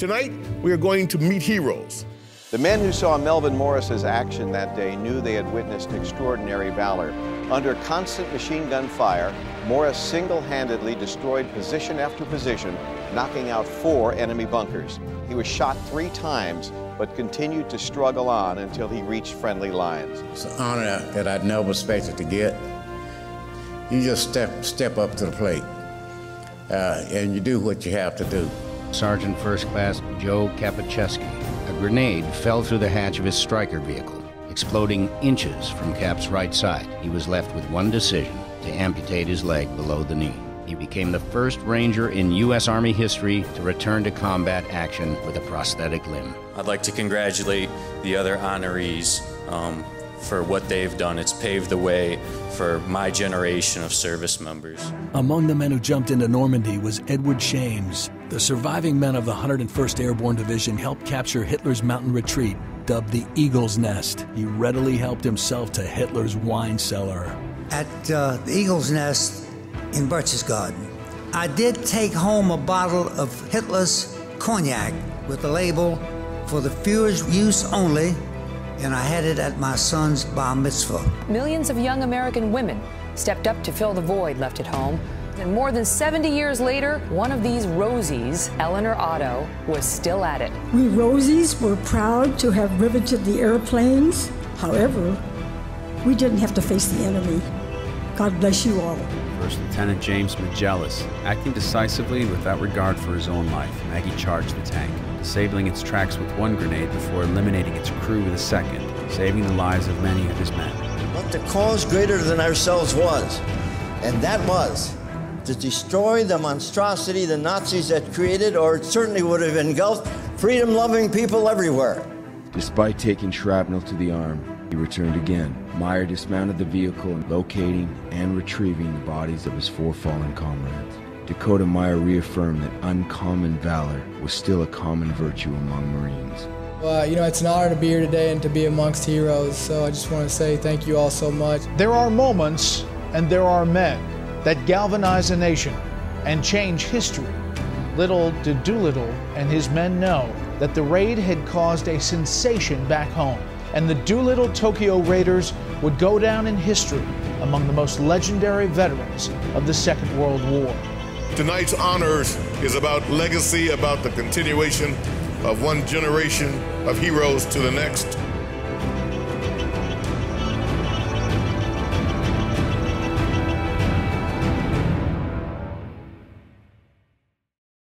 Tonight, we are going to meet heroes. The men who saw Melvin Morris's action that day knew they had witnessed extraordinary valor. Under constant machine gun fire, Morris single-handedly destroyed position after position, knocking out 4 enemy bunkers. He was shot 3 times, but continued to struggle on until he reached friendly lines. It's an honor that I'd never expected to get. You just step up to the plate, and you do what you have to do. Sergeant First Class Joe Kapaczewski. A grenade fell through the hatch of his Stryker vehicle, exploding inches from Cap's right side. He was left with one decision: to amputate his leg below the knee. He became the first Ranger in U.S. Army history to return to combat action with a prosthetic limb. I'd like to congratulate the other honorees for what they've done. It's paved the way for my generation of service members. Among the men who jumped into Normandy was Edward Shames. The surviving men of the 101st Airborne Division helped capture Hitler's mountain retreat, dubbed the Eagle's Nest. He readily helped himself to Hitler's wine cellar. At the Eagle's Nest in Berchtesgaden, I did take home a bottle of Hitler's cognac with the label "For the Führer's use only," and I had it at my son's bar mitzvah. Millions of young American women stepped up to fill the void left at home. And more than 70 years later, one of these Rosies, Elinor Otto, was still at it. We Rosies were proud to have riveted the airplanes. However, we didn't have to face the enemy. God bless you all. First Lieutenant James Magellan, acting decisively and without regard for his own life, Maggie charged the tank, disabling its tracks with 1 grenade before eliminating its crew with a second, saving the lives of many of his men. But the cause greater than ourselves was, and that was to destroy the monstrosity the Nazis had created, or it certainly would have engulfed freedom-loving people everywhere. Despite taking shrapnel to the arm, he returned again. Meyer dismounted the vehicle, locating and retrieving the bodies of his 4 fallen comrades. Dakota Meyer reaffirmed that uncommon valor was still a common virtue among Marines. It's an honor to be here today and to be amongst heroes, so I just want to say thank you all so much. There are moments and there are men that galvanize a nation and change history. Little did Doolittle and his men know that the raid had caused a sensation back home, and the Doolittle Tokyo Raiders would go down in history among the most legendary veterans of the Second World War. Tonight's honors is about legacy, about the continuation of one generation of heroes to the next.